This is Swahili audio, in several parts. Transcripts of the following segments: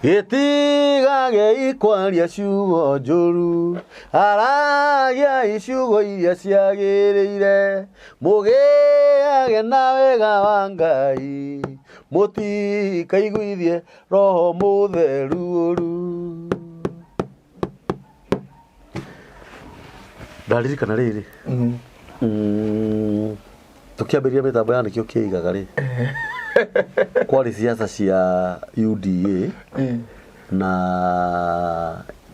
Gĩtigage ikwaria ciugo njũru, aragia iciugo iria ciagĩrĩire, mũgĩage na wega wa Ngai, mũtikaiguithie Roho Mũtheru ũru. Ndaririkana rĩrĩ tũkĩambĩrĩria mĩtambo ya nĩkĩo kĩigaga rĩ kwarĩ siasa cia UDA na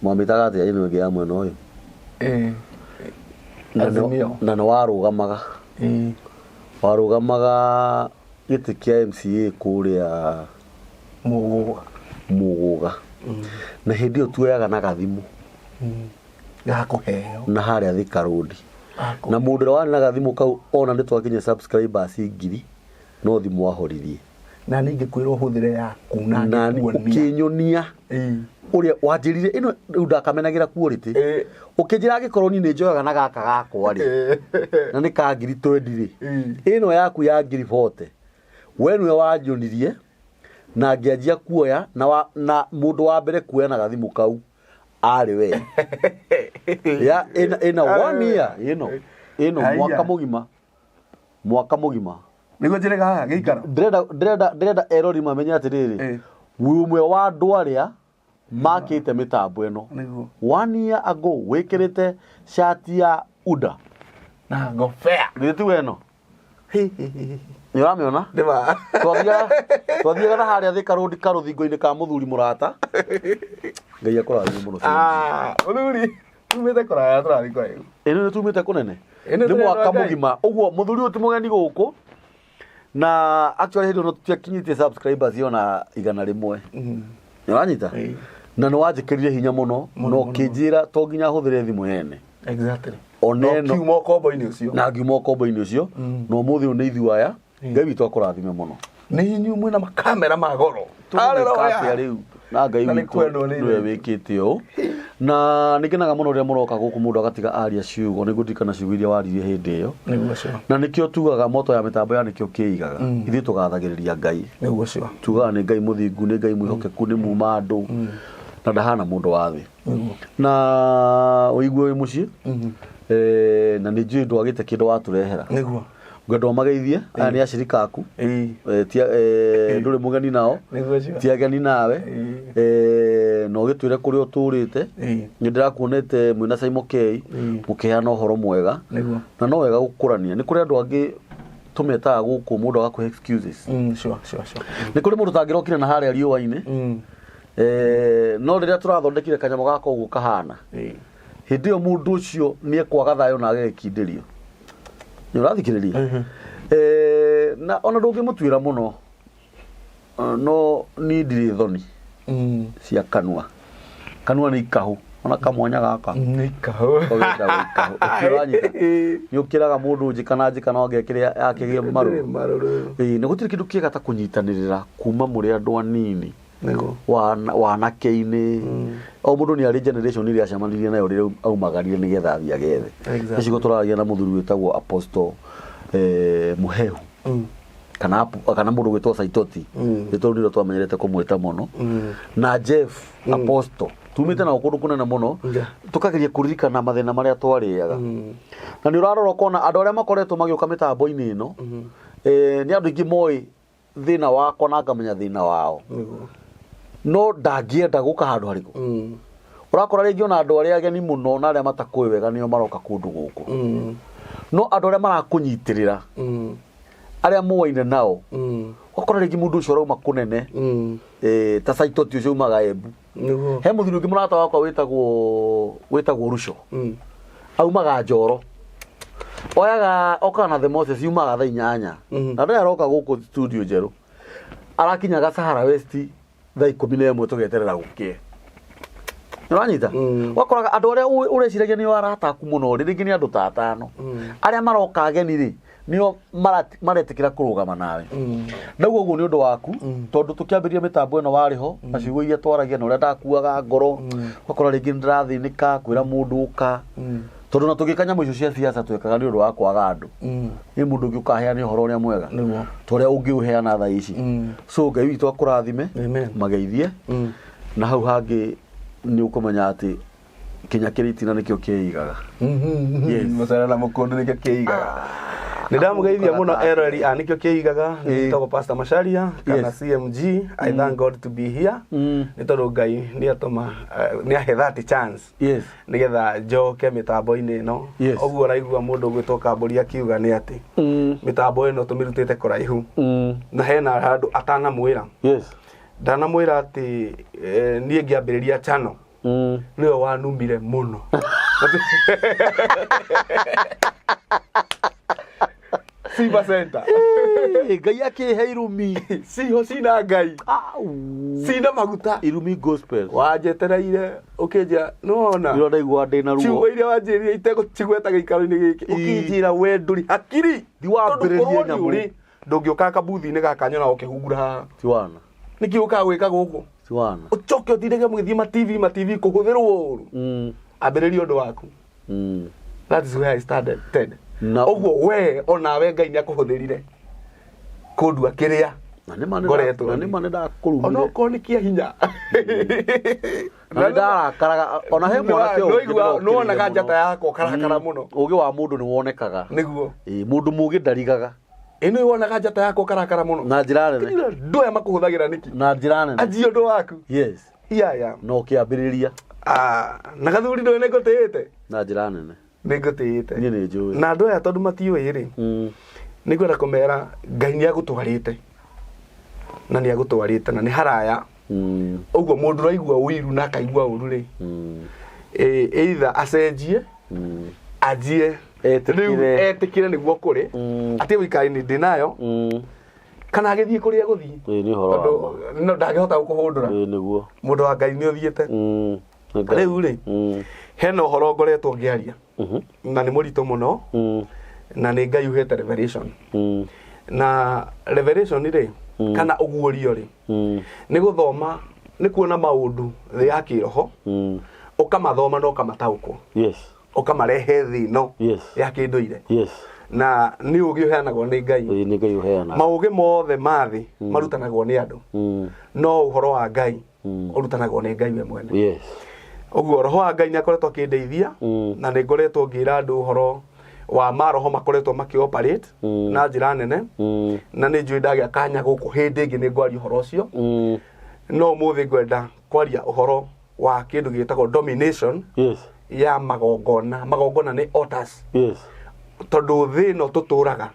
mwamĩtaga atĩa ĩno ĩngĩ ya mwena ũyũ na nĩ warũgamaga gĩtĩ kĩa MCA kũrĩa Mũgũga na hĩndĩ ĩyo tuoyaga na gathimũ na harĩa Thika Road na mũndũ ũrĩa warĩ na gathimũ kau ona nĩ twakinyia subscribers 1000 no thimũ wahoririe na ningĩ kwĩrwo hũthĩre yaku na ũkĩnyonia ũrĩa wanjĩrire ĩno rĩu ndakamenagĩra quality ũkĩnjĩra angĩkorwo niĩ nĩ njoyaga na gaka gakwa rĩ na nĩ ka 20 rĩ ĩno yaku ya 40 we nĩwe wanjonirie na ngĩanjia kuoya na mũndũ wa mbere kuoya na gathimũ kau arĩ we ya ĩna 1 year ĩno mwaka mũgima nĩguo njĩrega haha gĩikaro ndĩrenda erori mamenye atĩrĩrĩ umwe wa andũ arĩa makĩte mĩtambo ĩno 1 year ago wĩkĩrĩte shati ya UDA na ngobea gĩtiwe ĩno nĩ ũramĩona twathiaga na harĩa Thika Road karũthingo-inĩ ka mũthuri mũrata Ngai akũrathime mũno mũthuri tumĩte kũraya tũrathiĩ kwa ĩyo ĩno nĩ tumĩte kũnene nĩ mwaka mũgima ũguo mũthuri ũyũ ti mũgeni gũkũ na actually hĩndĩ ĩno tũtiakinyĩtie subscribers ona 100 nĩ wanyita na nĩ wanjĩkĩrire hinya mũno no kĩnjĩra to nginya hũthĩre thimũ yene exactly oneno kiuma ũkombo-inĩ ũcio na ngiuma ũkombo-inĩ ũcio no mũthĩ ũyũ nĩ ithuaya Ngai witũ akũrathime mũno nĩ inyuĩ mwĩna makamera ma goro tũgĩka rĩu na Ngai witũ nĩwe wĩkĩte ũũ na nĩkenaga mũno rĩrĩa mũroka gũkũ mũndũ agatiga aria ciugo nĩguo ndirikana ciugo iria waririe hĩndĩ ĩyo na nĩkĩo tugaga moto ya mĩtambo ya nĩkĩo kĩigaga ithuĩ tũgathagĩrĩria Ngai tugaga nĩ Ngai mũthingu nĩ Ngai mwĩhokeku nĩ muma andũ na ndahana mũndũ wa thĩ na ũigue wĩ mũciĩ na nĩ njũĩ ndwagĩte kĩndũ watũrehera ngwenda ũmageithie aya nĩ acirika aku ndũrĩ mũgeni nao ti ageni nawe na ũgĩtwĩre kũrĩa ũtũrĩte nĩ ndĩrakuonete mwĩna Simon K mũkĩheana ũhoro mwega na no wega gũkũrania nĩ kũrĩ andũ angĩ tũmetaga gũkũ mũndũ agakũhe excuses nĩ kũrĩ mũndũ tangĩrokire na harĩa riũa-inĩ no rĩrĩa tũrathondekire kanyamũ gaka ũguo kahana hĩndĩ ĩyo mũndũ ũcio nĩ ekwaga thayũ na agekindĩrio nĩ ũrathikĩrĩria na ona ndũngĩmũtuĩra mũno no niĩ ndirĩ thoni cia kanua nĩ ikahũ ona kamwanya gaka nĩ ikahũ nĩ ũkĩraga mũndũ njĩkana angĩkĩrĩa akĩgĩa marũrũ nĩ gũtirĩ kĩndũ kĩega ta kũnyitanĩrĩra kuma mũrĩ andũ anini wanake-inĩ o mũndũ nĩ arĩ generation iria acemanirie nayo rĩrĩa aumagarire nĩgetha athiĩ agethe gĩcigo tũraragia na mũthuri wĩtagwo Apostle Mũhehu kana mũndũ gwĩtwo Saitoti rĩtwa rĩu nĩrĩo twamenyerete kũmwĩta mũno na Jeff Apostle tumĩte nao kũndũ kũnene mũno tũkageria kũririkana mathĩna marĩa twarĩaga na nĩ ũrarora ũkona andũ arĩa makoretwo magĩũka mĩtambo-inĩ ĩno nĩ andũ aingĩ moĩ thĩna wakwa na ngamenya thĩna wao no ndangĩenda gũka handũ harĩkũ ũrakora rĩngĩ ona andũ arĩa ageni mũno na arĩa matakũĩ wega nĩo maroka kũndũ gũkũ no andũ arĩa marakũnyitĩrĩra arĩa mũwaine nao ũkora rĩngĩ mũndũ ũcio arauma kũnene ta Saitoti ũcio umaga Embu he mũthuri ũngĩ mũrata wakwa wĩtagwo Ruco aumaga Njoro okaga na The Moses umaga thaa 8 na rĩrĩa aroka gũkũ studio njerũ arakinyaga Sahara West thaa 11 tũgeterera gũkĩe nĩ ũranyita wakoraga andũ arĩa ũreciragia nĩo arata aku mũno rĩngĩ nĩ andũ ta 5 arĩa maroka ageni rĩ nĩo maretĩkĩra kũrũgama nawe naguo ũguo nĩ ũndũ waku tondũ tũkĩambĩrĩria mĩtambo ĩno warĩ ho na ciugo iria twaragia na ũrĩa ndakuaga ngoro wakora rĩngĩ nĩndĩrathĩnĩka kwĩra mũndũ ũka tondũ na tũgĩka nyamũ icio cia siasa twekaga nĩ ũndũ wa kwaga andũ nĩ mũndũ ũngĩ ũkaheana ũhoro ũrĩa mwega tũrĩa ũngĩũheana thaa ici so Ngai witũ akũrathime mageithie na hau hangi ni ukumenya ati kinya kiritina nikio kiigaga Masara na mukundu nikio kiigaga Nidamugeithia muno Erori anikio kiigaga nitagwo Pastor Macharia kana CMG. I thank God to be here nitondu Ngai ni atuma ni ahe that chance nigetha njoke mitambo-ini ino oguo raigua mundu gwitwo Kamburi akiuga ni ati mitambo ino tumirutite kuraihu na hena handu atanamwira ndanamwira ati nie ngiambiriria channel niwe wanumire muno Siva Center. Ngai akihe irumi. Siho sina Ngai. Sina maguta. Irumi gospel. Wanjetereire ukinjia nona. Ndirona igwa ndina ruo. Ciugo iria wanjirie itego cigweta gikaro-ini giki. Ukinjira we nduri hakiri. Ndiwambiririe nyamu. Ndungiuka kabuthi-ini gaka nyona ukihungura haha. Tiwana. Niki uka gwika guku. Tiwana. Ucoke uthirege mugithie ma TV kuhuthirwo uru. Ambiriria undu waku. That is where I started. Oguo we onawe Ngai ni akuhuthirire kundua kiria na ni mane ndakurumire ona ko ni kia hinya na ndarakaraga ona he mwanake o no onaga njata yako karakara muno ugi wa mundu ni wonekaga niguo mundu mugi ndarigaga ino wonaga njata yako karakara muno na njira nene ndoya makuhuthagira niki na njira nene ajio ndo waku ya no kiambiriria na gathuri ndo ne gotete na njira nene nigutite ni njui na ndoya tondu matiwe ri nigwenda kumera Ngai ni agutwarite na ni agutwarite na ni haraya oguo mundu raigua wiru na kaigua uru ri either acenjie ajie etikire niguo kuri ati wikari ni ndinayo kana agithie kuri aguthie ni horo no ndagihota gukuhundura niguo mundu wa Ngai ni uthiete riu ri hena horo ngoretwo ngiaria na ni murito muno na ni Ngai uhete revelation na revelation ri kana uguorio ri ni guthoma ni kuona maundu ya kiroho ukamathoma no kamatauko ukamarehe thino ya kinduire na ni ugi uheanagwo ni Ngai ni Ngai uheana maugi mothe mathi marutanagwo ni andu no uhoro wa Ngai urutanagwo ni Ngai we mwene oguo roho wa Ngai ni akoretwo akindeithia na ni ngoretwo ngira andu horo wa maroho makoretwo makioperate na njira nene na ni njui ndagia kanya guku hindi ingi ni ngwaria horo ucio no muthi ngwenda kwaria uhoro wa kindu gitagwo domination ya magongona ni altars tondu thi no tuturaga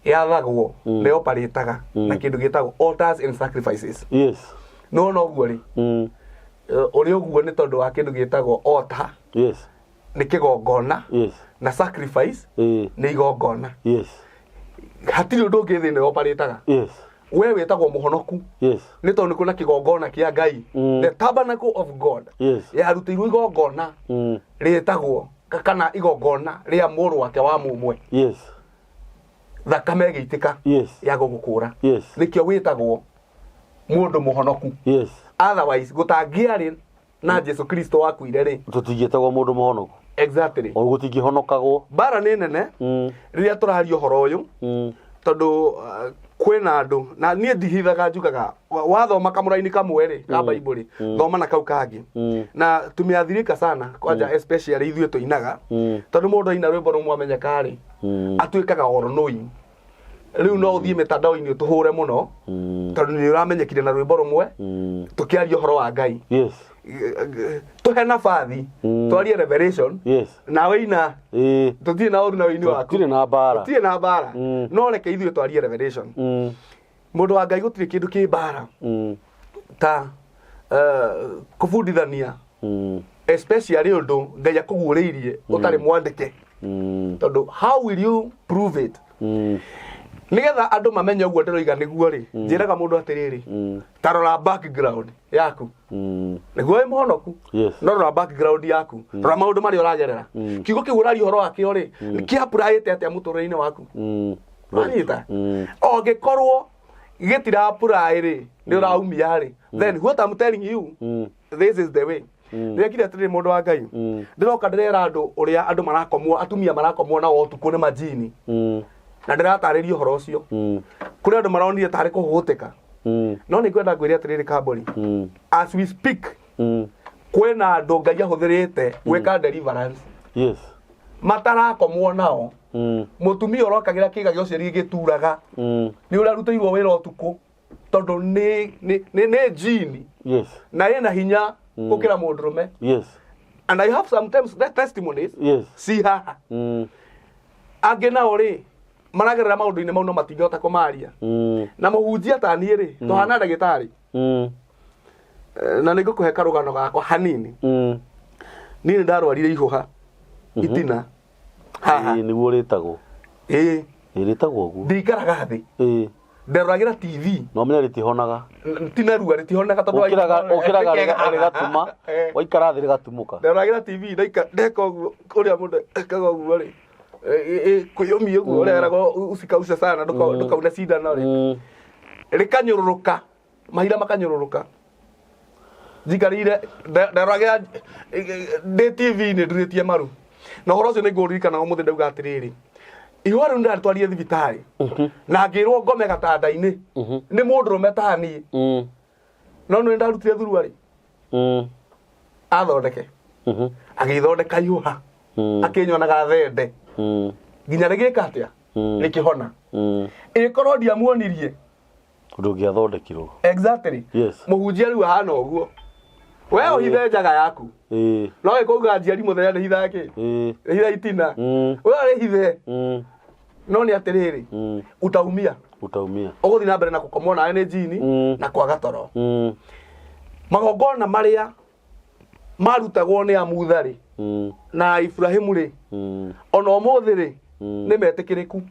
yathagwo ni operataga na kindu gitagwo altars and sacrifices no guo ri uri uguo ni tondu wa kindu gitagwo altar ni kigongona na sacrifice ni igongona hatiri undu ungi thi ni operataga we wetagwo muhonoku ni tondu kuna kigongona kia Ngai the tabernacle of God yarutirwo igongona ritagwo kana igongona ria muru wake wa mumwe thakame giitika ya gugukura nikio witagwo mundu muhonoku otherwise gutangiari na Jesu Kristo wakuire ri tutigitagwo mundu muhonoku exactly o gutingihonokagwo bara ni nene riria turahario horo uyu tondu kwina andu na nie ndihithaga njugaga wathoma kamuraini kamwe ri ka Bible thoma na kau kangi na tumeathirika sana kwanja especially ithuĩ tuinaga tondu mundu aina rwimbo rumwe amenyeka ri atuikaga ornoi riu no uthie mitandao-ini utuhure muno tondu ni uramenyekire na rwimbo rumwe tukiaria horo wa Ngai tuhe nabathi twarie revelation nawe ina tutie na uru na wini waku tutie na bara no reke ithuĩ twarie revelation mundu wa Ngai gutire kindu ki bara ta kubundithania especially undu Ngai akuguũrĩirie utari mwandike tondu how will you prove it nigetha andu mamenye uguo ndiroiga niguo ri njiraga mundu atiriri tarora background yaku niguo wi muhonoku no rora background yaku rora maundu mari uragerera kiugo kiu urari horo wakio ri ki apply atia muturire-ini waku marita ongikorwo gitira apply ri ni uraumia ri then what I'm telling you this is the way Ndekire atiri mundu wa Ngai ndiroka ndirera andu uria andu marakomwo atumia marakomwo na otuku ni majini na ndirataririo horo ucio kuri andu maronire tari kuhuteka no nĩ kwenda kwĩria atĩrĩrĩ Kambũri as we speak kwĩna andũ Ngai ahũthĩrĩte gwĩka deliverance matarakomwo nao mũtumia ũrokagĩra kĩga gĩa ũciari gĩturaga nĩ ũrarutĩirwo wĩra ũtukũ tondũ nĩ jini na ĩna hinya gũkĩra mũndũrũme and I have sometimes that testimonies si haha angĩ nao rĩ maragerera maũndũ-inĩ mau no matingĩhota kũmaria na mũhunjia ta niĩ rĩ tũhana ndagĩtarĩ na nĩngũkũhe karũgano gakwa hanini niĩ nĩ ndarwarire ihũha itina haha nĩguo rĩtagwo rĩtagwo ũguo ndikaraga thĩ nderoragĩra TV no menya rĩtihonaga tinarua rĩtihonaga tondũ ũkĩraga rĩgatuma waikara thĩ rĩgatumũka nderoragĩra TV ndeka ũguo ũrĩa mũndũ ekaga ũguo rĩ kũyũmia ũguo ũrĩa eragwo usikause sana ndũkaune cindano rĩ rĩkanyũrũrũka mahira makanyũrũrũka njikarĩire nderoragĩra ndĩ TV-inĩ ndurĩtie maru na ũhoro ũcio nĩngũririkana ũmũthĩ ndauga atĩrĩrĩ ihũa rĩu nĩndatwarire thibitarĩ na ngĩrwo ngome gatanda-inĩ nĩ mũndũrũme ta niĩ no nĩ ndarutire thurua rĩ athondeke agĩthondeka ihũha akĩnyonaga thende nginya rĩgĩka atĩa rĩkĩhona ĩkorwo ndiamuonirie ndũngĩathondekirwo exactly mũhunjia rĩu ahana ũguo we ũhithe njaga yaku no ĩkauga njiari mũthenya nĩ hitha kĩ hitha itina we arĩhithe no nĩ atĩrĩrĩ utaumia ũgũthiĩ na mbere na gũkomwo nawe nĩ jini na kwaga toro magongona marĩa marutagwo nĩ amutharĩ na Ibrahimu rĩ ona ũmũthĩ rĩ nĩ metĩkĩrĩku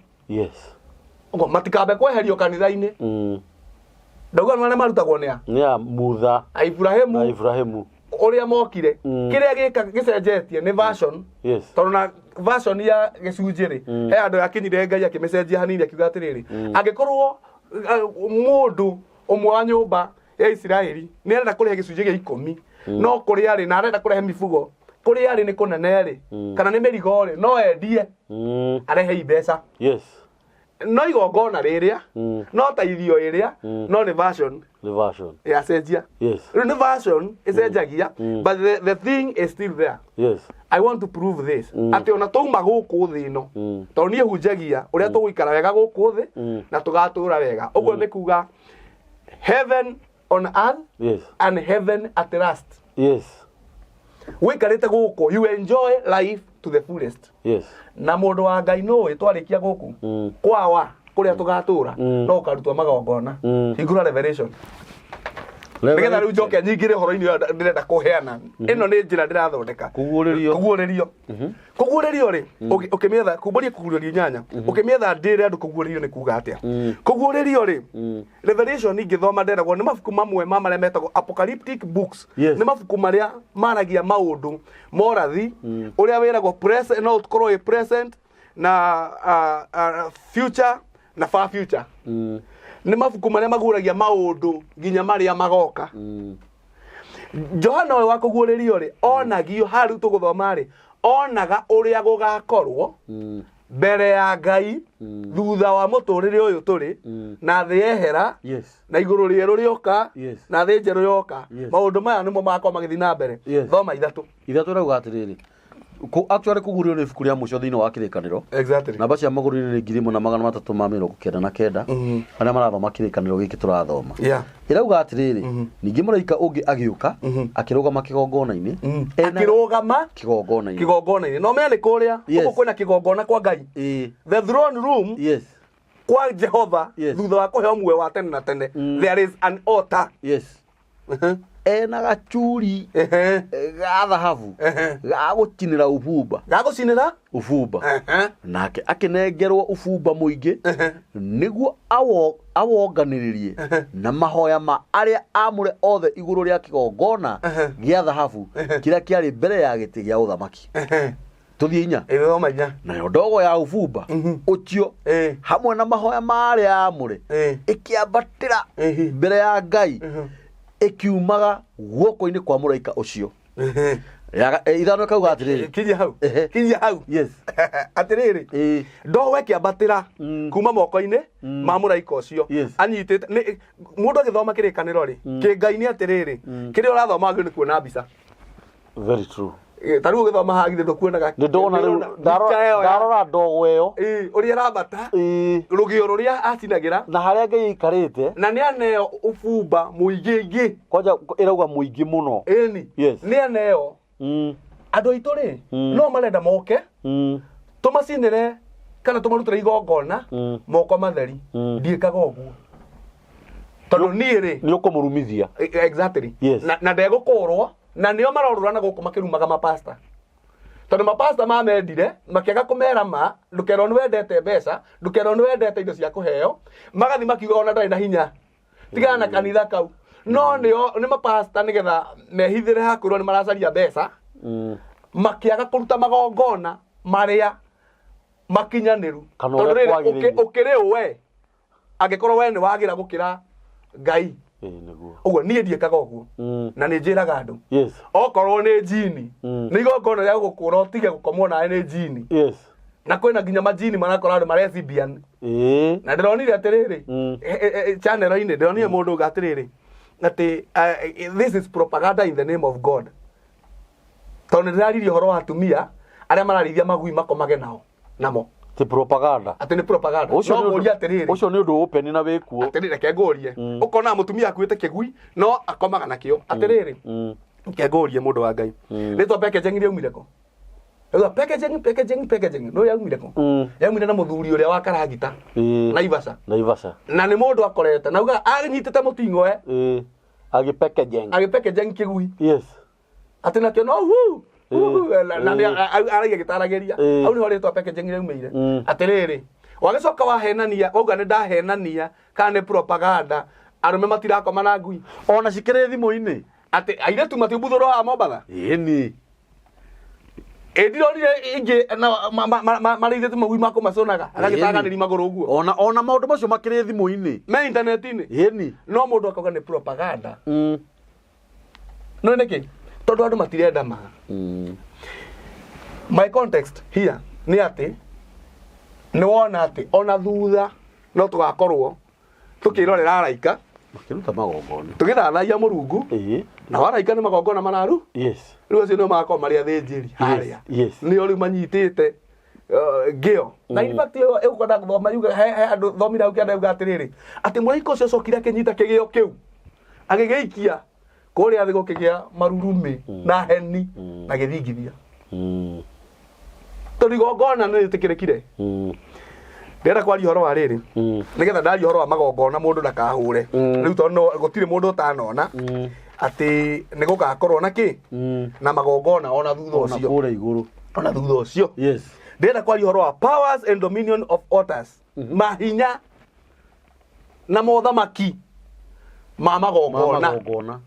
ũguo matikambe kweherio kanitha-inĩ ndauga nĩ marutagwo nĩ amutha Ibrahimu ũrĩa mokire kĩrĩa gĩcenjetie nĩ version tondũ na version ya gĩcunjĩ rĩ he andũ yakinyire Ngai akĩmĩcenjia hanini akiuga atĩrĩrĩ angĩkorwo mũndũ ũmwe wa nyũmba ya Isiraeli nĩ arenda kũrĩha gĩcunjĩ gĩa 10 no kũrĩa arĩ na arenda kũrehe mifugo kũrĩa arĩ nĩ kũnene rĩ kana nĩ mĩrigo rĩ no endie arehe mbeca no igongona rĩrĩa no ta irio ĩrĩa no nĩ version ya cenjia rĩu nĩ version ĩcenjagia but the thing is still there I want to prove this atĩ ona twauma gũkũ thĩ ĩno tondũ niĩ hunjagia ũrĩa tũgũikara wega gũkũ thĩ na tũgatũra wega ũguo nĩ kuga heaven on earth and heaven at last wĩikarĩte gũkũ you enjoy life to the fullest na mũndũ wa Ngai nũĩ twarĩkia gũkũ kwawa kũrĩa tũgatũra no ũkarutwo magongona hingũra Revelation nĩgetha rĩu njoke nyingĩre ũhoro-inĩ ũyũ ndĩrenda kũheana ĩno nĩ njĩra ndĩrathondeka kũguũrĩrio rĩ ũkĩmĩetha kumbũria kũguũrĩrio nyanya ũkĩmĩetha ndĩre andũ kũguũrĩrio nĩ kuga atĩa kũguũrĩrio rĩ Revelation ingĩthoma nderagwo nĩ mabuku mamwe ma marĩa metagwo apocalyptic books nĩ mabuku marĩa maragia maũndũ morathi ũrĩa wĩragwo present no ũkorwo present na future na far future nĩ mabuku marĩa maguũragia maũndũ nginya marĩa magoka Johana ũyũ wa kũguũrĩrio rĩ onagio harĩ tũgũthoma rĩ onaga ũrĩa gũgakorwo mbere ya Ngai thutha wa mũtũrĩre ũyũ tũrĩ na thĩ yehera na igũrũ rĩerũ rĩoka na thĩ njerũ yoka maũndũ maya nĩmo magakorwo magĩthiĩ na mbere thoma ithatũ rauga atĩrĩrĩ actually kũguũrĩrio nĩ ibuku rĩa mũico thĩinĩ wa kĩrĩkanĩro namba cia magũrĩre nĩ 1399 arĩa marathoma kĩrĩkanĩro gĩkĩ tũrathoma ĩrauga atĩrĩrĩ ningĩ mũraika ũngĩ agĩũka akĩrũgama kĩgongona-inĩ kĩgongona-inĩ no menya nĩ kũrĩa ũguo kwĩna kĩgongona kwa Ngai the throne room kwa Jehova thutha wa kũheo muoyo wa tene na tene there is an altar ena gachuri ga thahabu ga gũcinĩra ũbumba nake akĩnengerwo ũbumba mũingĩ nĩguo awonganĩrĩrie na mahoya ma arĩa amũre othe igũrũ rĩa kĩgongona gĩa thahabu kĩrĩa kĩarĩ mbere ya gĩtĩ gĩa ũthamaki tũthiĩ inya nayo ndogo ya ũbumba ũcio hamwe na mahoya ma arĩa amũre ĩkĩambatĩra mbere ya Ngai ikiumaga guoko-inĩ kwa mũraika ũcio ya ithano kauga atiriri kinya hau yes atiriri ndo weke abatira kuma moko-ini ma muraika ucio anyitite mundu agithoma kirikaniro ri kingai ni atiriri kiri urathoma ngi ni kuona mbica very true taru ugithoma hagithe ndukuonaga ni ndona riu ndarora ndogo iyo uri arabata rugio ruria atinagira na haria ngai ikarite na ni aneo ubumba muingi kwanja irauga muingi muno ni aneo andu aitu ri no marenda moke tumacinire kana tumarutire igongona moko matheri ndiikaga uguo tondu ni ri ni ukumurumithia exactly na ndegukurwo na nio marorurana guku makirumaga mapasta tondu mapasta mamendire makiaga kumera ma ndukero ni wendete mbeca ndukero ni wendete indo cia kuheo magathi makiuga ona ndari na hinya tigana na kanitha kau no nio ni mapasta nigetha mehithire hakurwo ni maracaria mbeca makiaga kuruta magongona maria makinyaniru tondu ukiri we angikorwo we ni wagira gukira ngai uguo nie ndiekaga uguo na ni njiraga andu okorwo ni jini ni igongona ria gukura utige gukomwo nawe ni jini na kwina nginya majini marakora andu maresibian na ndironire atiriri channel-ini ndironire mundu uga atiriri ati this is propaganda in the name of God tondu ndiraririe horo wa atumia aria mararithia magui makomage namo ti propaganda ati ni propaganda ucio ni undu open na wikuo atiriri kengurie ukona mutumia akuite kigui no akomaga nakio atiriri kengurie mundu wa ngai nitwa packaging ri umire ko packaging no yaumire ko yaumire na muthuri uria wa karagita Naivasha na ni mundu akorete na uga anyitite mutingo agi packaging kigui ati nakio no na aragia gitarageria au ni horetwo packaging ri umire atiriri wagicoka wahenania uga ni ndahenania kana ni propaganda arume matirakoma na ngui ona cikire thimu-ini ati airetu matibuthuro wa Mombatha ni ndirorire ingi na marithite magui mako maconaga agagitaganiri maguru uguo ona maundu macio makire thimu-ini me internet-ini ni no mundu akauga ni propaganda no niki tondu andu matirenda ma my context here ni ati ni wona ati ona thutha no tugakorwo tukirorera araika makiruta magongona tugithathaiya Murungu na waraika ni magongona mararu riu acio no makoo maria thinjiri haria nio riu manyitite ngio na in fact ukwenda guthoma yuga he andu thomira au kianda yuga atiriri ati muraika ucio cokire akinyita kigio kiu agigeikia kuria thi gukigia marurumi na heni na githingithia tondu igongona ni ritikirekire ndenda kwaria horo wa riri nigetha ndaria horo wa magongona mundu ndakahure riu tondu gutire mundu utanona ati ni gugakorwo na ki na magongona ona thutha ucio kure iguru ona thutha ucio ndenda kwaria horo wa powers and dominion of altars mahinya na mothamaki ma magongona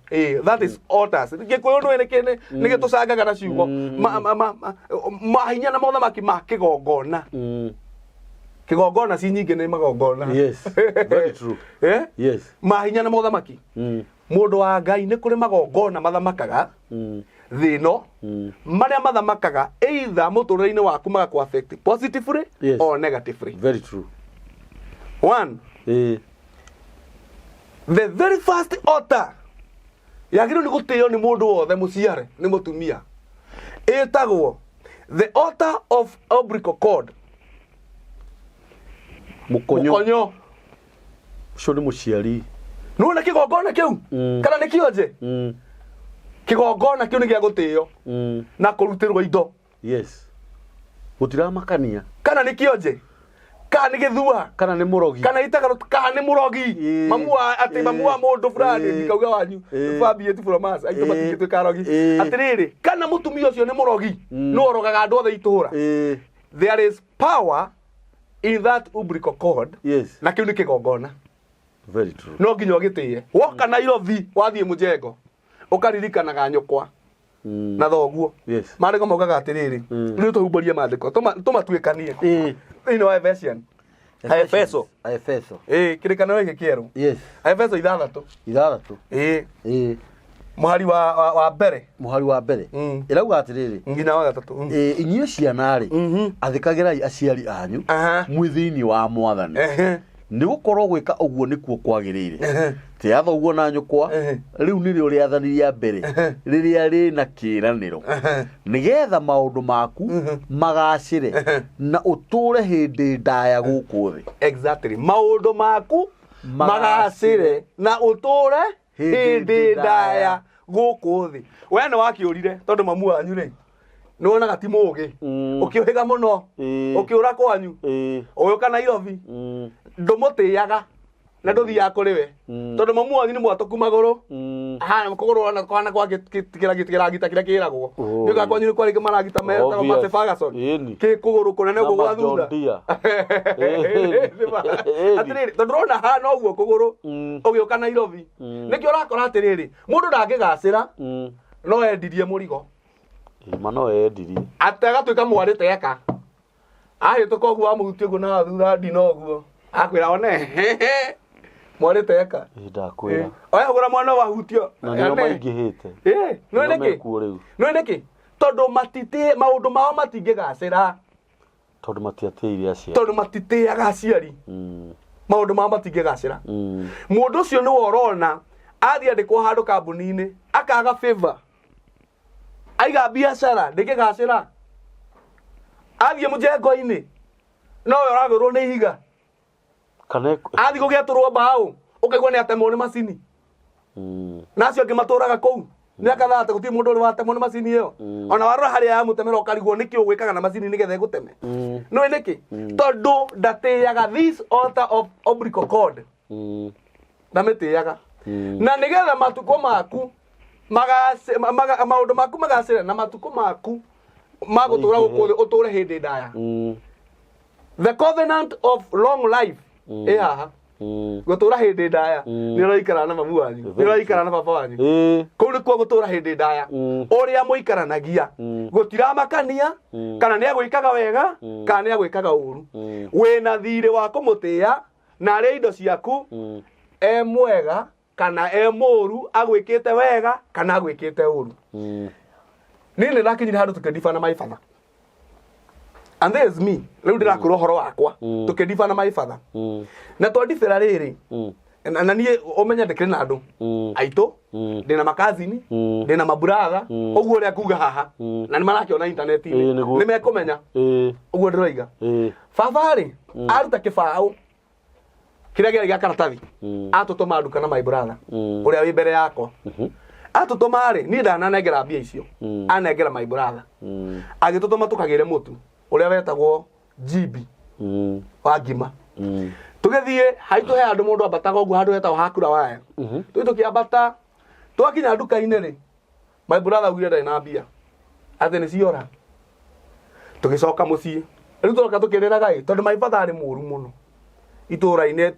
that is altars gikuyu no enekene nige tucangaga na ciugo mahinya na mothamaki ma kigongona kigongona ci nyingi ni magongona very true mahinya na mothamaki mundu wa ngai ni kuri magongona mathamakaga thino maria mathamakaga either muturire-ini waku magaku affect positively or negatively very true one the very first altar yagiru ni gutio ni mundu wothe muciare ni mutumia etagwo the altar of umbilical cord mukonyo ucio ni muciari nuona kigongona kiu kana ni kionje kigongona kiu ni gia gutio na kurutirwo indo gutiramakania kana ni kionje kana ni githua kana ni murogi kana itagaro kana ni murogi mamua ati mamua mundu fulani ndikauga wanyu family tu from us aito matigitwe karogi atiriri kana mutumia ucio ni murogi no orogaga andu othe itura there is power in that umbilical cord na kiu ni kigongona very true no nginya ugitie woka Nairobi wathie Mujengo ukaririkanaga nyukwa na thoguo marego mogaga atiriri riu tuhumburie mandiko tumatwikanie ino wa Efesian Efeso Efeso kirikaniro giki kieru Efeso 6 muhari wa mbere irauga atiriri nginya wa gatatu inyuĩ ciana rĩ athikagirai aciari anyu mwĩ thĩinĩ wa Mwathani nĩ gũkorwo gwĩka ũguo nĩkuo kwagĩrĩire ti athoguo na nyũkwa rĩu nĩrĩo rĩathani rĩa mbere rĩrĩa rĩna kĩĩranĩro nĩgetha maũndũ maku magacĩre na ũtũũre hĩndĩ ndaya gũkũ thĩ. Exactly, maũndũ maku magacĩre na ũtũũre hĩndĩ ndaya gũkũ thĩ. We nĩ wakĩũrire tondũ mamu wanyu rĩ nĩ wonaga ti mũũgĩ ũkĩũhĩga mũno ũkĩũra kwanyu ũgĩũka Nairobi ndũmũtĩaga na ndũthiaga kũrĩ we tondũ mamu wanyu nĩ mwatũku magũrũ kũgũrũ ona kwana kwa kĩragita kĩrĩa kĩragwo nĩũka kwanyu nĩ kwarĩ maragita metagwo Massey Ferguson kĩ kũgũrũ kũnene ũguo gwa thura atĩrĩrĩ tondũ ũrona hana ũguo kũgũrũ ũgĩũka Nairobi nĩkĩo ũrakora atĩrĩrĩ mũndũ ndangĩgacĩra no endirie mũrigo no endirie atagatuĩka mwarĩte eka ahĩtũka ũguo amũhutia ũguo na thutha ndino ũguo akwĩra one mwarĩte eka ndakwĩra oya gũra mwana wahutio na nĩo maingĩhĩte nĩ nĩkĩ tondũ maũndũ mao matingĩgacĩra tondũ matiatĩire aciari tondũ matitĩaga aciari maũndũ mao matingĩgacĩra mũndũ ũcio nĩwe ũrona athiĩ andĩkwo handũ kambuni-inĩ akaga favor aiga biacara ndĩngĩgacĩra athiĩ mũjengo-inĩ no we ũragũrwo nĩ ihiga athiĩ gũgĩatũrwo mbaũ ũkaigua nĩ atemwo nĩ macini na acio angĩ matũraga kũu nĩ akathaa atĩ gũtirĩ mũndũ ũrĩ watemwo nĩ macini ĩyo ona warora harĩa yamũtemera ũkarigwo nĩkĩ ũgwĩkaga na macini nĩgetha ĩgũteme nĩũĩ nĩkĩ tondũ ndatĩaga this altar of umbilical cord ndamĩtĩaga na nĩgetha matukũ maku maũndũ maku magacĩre na matukũ maku magũtũra gũkũ thĩ ũtũre hĩndĩ ndaya the covenant of long life haha gũtũra hĩndĩ ndaya nĩ ũraikara na mamu wanyu nĩ ũraikara na baba wanyu kũu nĩkuo gũtũra hĩndĩ ndaya ũrĩa mũikaranagia gũtiramakania kana nĩ agwĩkaga wega kana nĩ agwĩkaga ũru wĩna thirĩ wa kũmũtĩa na arĩa indo ciaku mwega kana mũru agwĩkĩte wega kana agwĩkĩte ũru. Niĩ nĩ ndakinyire handũ tũkĩndibana my father and there is me rĩu ndĩrakũra ũhoro wakwa tũkĩndibana my father na twandibĩra rĩrĩ na niĩ ũmenye ndĩkĩrĩ na andũ aitũ ndĩna makazini ndĩna maburatha ũguo ũrĩa kuga haha na nĩ marakĩona intaneti-inĩ nĩ mekũmenya ũguo ndĩroiga baba rĩ aruta kĩbaũ kĩrĩa gĩarĩ gĩa karatathi atũtũma nduka na my brother ũrĩa wĩ mbere yakwa atũtũma rĩ niĩ ndananengera mbia icio anengera my brother agĩtũtũma tũkagĩre mũtu ũrĩa wetagwo jibi wa ngima tũgĩthiĩ haitũ he andũ mũndũ ambataga ũguo handũ hetagwo hakura waya tũi tũkĩambata twakinya nduka-inĩ rĩ my brother augire ndarĩ na mbia atĩ nĩ ciora tũgĩcoka mũciĩ rĩu tũroka tũkĩrĩraga tondũ my father arĩ mũũru mũno itũra-inĩ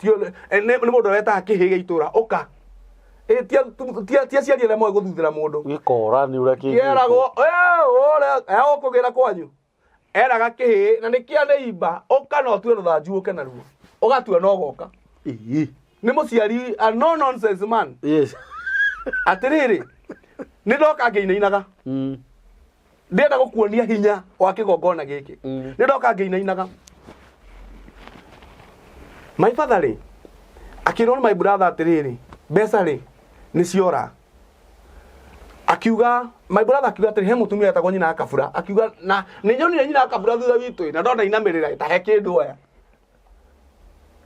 nĩ mũndũ wetaga kĩhĩge itũra ũka tia ciari arĩa moĩ gũthuthĩra mũndũ gĩkora nĩ ũrĩa kĩeragwo ũrĩa ũkũgĩra kwanyu eraga kĩhĩ na nĩ kĩa nĩimba ũka na ũtue rũthanju ũke naruo ũgatua na ũgoka nĩ mũciari a no nonsense man atĩrĩrĩ nĩ ndoka ngĩinainaga ndĩenda gũkuonia hinya wa kĩgongona gĩkĩ nĩ ndoka ngĩinainaga my father rĩ akĩrwo my brother atĩrĩrĩ mbeca rĩ nĩ ciora akiuga my brother akiuga atĩrĩ he mũtumia etagwo nyina Kabura akiuga na nĩ nyonire nyina Kabura thutha witũ na ndona inamĩrĩra ta he kĩndũ oya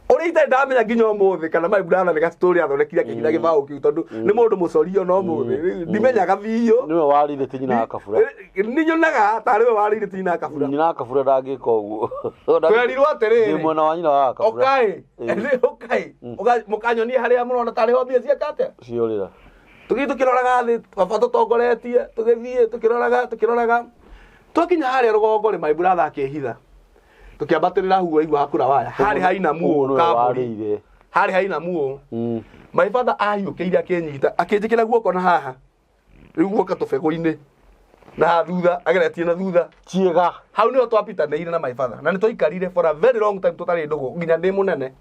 ũrĩa itarĩ ndamenya nginya ũmũthĩ kana my brother nĩ gastori athondekire akĩhitha gĩbaũ kĩu tondũ nĩ mũndũ mũcorio no ũmũthĩ ndimenyaga biũ nĩwe warĩire ti nyina Kabura nĩ nyonaga tarĩ we warĩire ti nyina Kabura nyina Kabura ndangĩka ũguo twerirwo atĩrĩrĩ ndĩ mwena wa nyina wa Kabura okay mũkanyonie harĩa mũrona tarĩ ho mbia ciakate ciorĩra tũkĩroraga thĩ baba tũtongoretie tũgĩthiĩ tũkĩroraga twakinya harĩa rũgongo rĩ my brother akĩhitha tũkĩambatĩrĩra hugo igua hakura waya harĩ haina muo kambũri harĩ haina muo my father ahiũkĩire akĩnyita akĩnjĩkĩra guoko na haha rĩu guoka tũbegũ-inĩ na thutha ageretie na thutha ciĩga hau nĩho twapitanĩire na my father na nĩ tũikarire for a very long time tũtarĩ ndũgũ nginya ndĩ mũnene